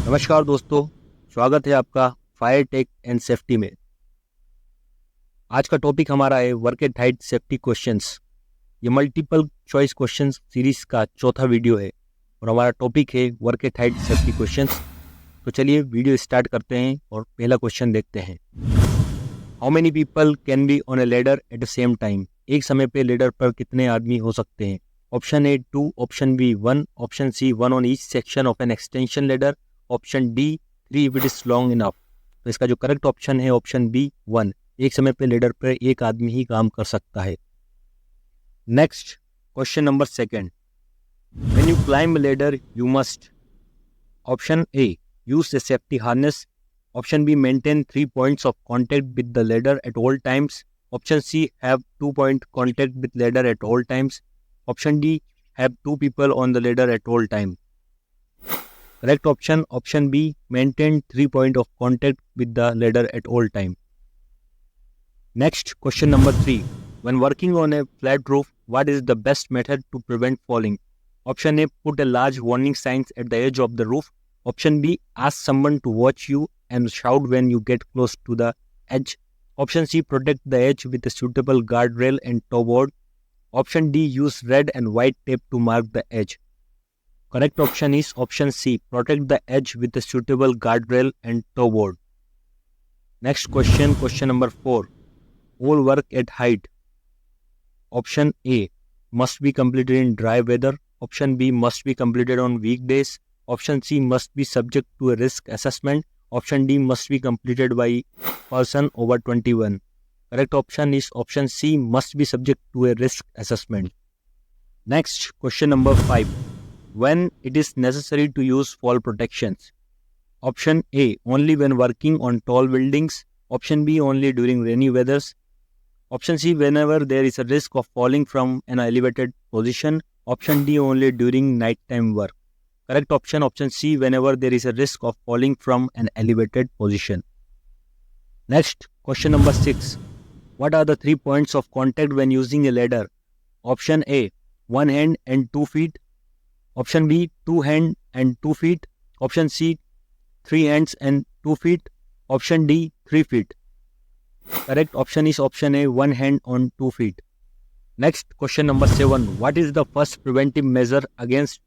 नमस्कार दोस्तों, स्वागत है आपका फायर टेक एंड सेफ्टी में। आज का टॉपिक हमारा है work at height safety questions. ये मल्टीपल चॉइस क्वेश्चंस सीरीज का चौथा वीडियो है और हमारा टॉपिक है work at height safety questions. तो चलिए वीडियो स्टार्ट करते हैं और पहला क्वेश्चन देखते हैं। How many people can be on A ladder at the same time? एक समय पे लेडर पर कितने आदमी हो सकते हैं? Option A 2, option B 1, option C 1 on each section of an extension ladder, option D 3 if it is long enough. तो इसका जो करेक्ट ऑप्शन है ऑप्शन बी 1, एक समय पे लेडर पर एक आदमी ही काम कर सकता है। Next question number second, when you climb ladder you must. Option A use A safety harness, option be maintain 3 points of contact with the ladder at all times, option C have 2-point contact with ladder at all times, option D have 2 people on the ladder at all time. Correct option B, maintain 3 point of contact with the ladder at all time. Next, question number 3. When working on a flat roof, what is the best method to prevent falling? Option A, put a large warning signs at the edge of the roof. Option B, ask someone to watch you and shout when you get close to the edge. Option C, protect the edge with a suitable guardrail and toe board. Option D, use red and white tape to mark the edge. Correct option is option C, protect the edge with a suitable guardrail and toe board. Next question, question number 4. All work at height. Option A, must be completed in dry weather. Option B, must be completed on weekdays. Option C, must be subject to a risk assessment. Option D, must be completed by person over 21. Correct option is option C, must be subject to a risk assessment. Next, question number 5. When it is necessary to use fall protections? Option A, only when working on tall buildings. Option B, only during rainy weathers. Option C, whenever there is a risk of falling from an elevated position. Option D, only during nighttime work. Correct option C, whenever there is a risk of falling from an elevated position. Next, question number 6. What are the 3 points of contact when using a ladder? Option A, 1 hand and 2 feet. Option B, 2 hands and 2 feet. Option C, 3 hands and 2 feet. Option D, 3 feet. Correct option is option A, 1 hand on 2 feet. Next, question number 7. What is the first preventive measure against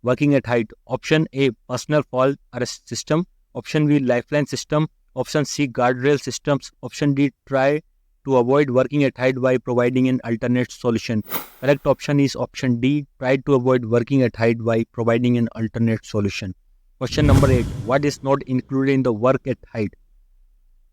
working at height? Option A, personal fall arrest system. Option B, lifeline system. Option C, guardrail systems. Option D, try to avoid working at height by providing an alternate solution. Correct option is option D, try to avoid working at height by providing an alternate solution. Question number 8. What is not included in the work at height?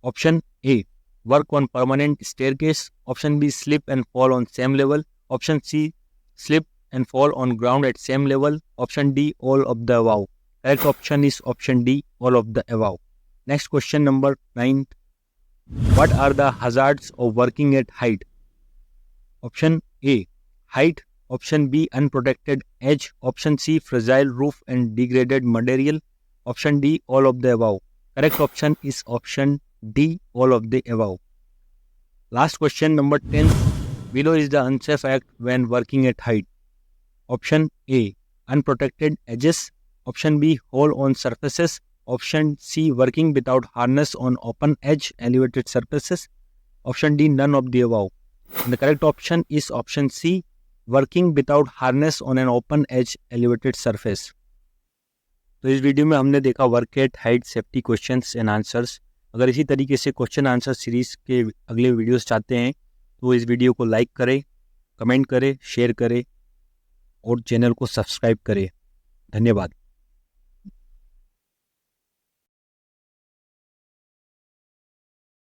Option A, work on permanent staircase. Option B, slip and fall on same level. Option C, slip and fall on ground at same level. Option D, all of the above. Correct option is option D, all of the above. Next, question number 9. What are the hazards of working at height? Option A, height. Option B, unprotected edge. Option C, fragile roof and degraded material. Option D, all of the above. Correct option is option D, all of the above. Last question number 10. Below is the unsafe act when working at height. Option A, unprotected edges. Option B, hole on surfaces. Option C, working without harness on open edge elevated surfaces. Option D, none of the above. And the correct option is option C, working without harness on an open edge elevated surface. तो इस video में हमने देखा work at height safety questions and answers. अगर इसी तरीके से question answer series के अगले वीडियोस चाहते हैं तो इस वीडियो को लाइक करें, कमेंट करें, शेयर करें और चैनल को सब्सक्राइब करें। धन्यवाद।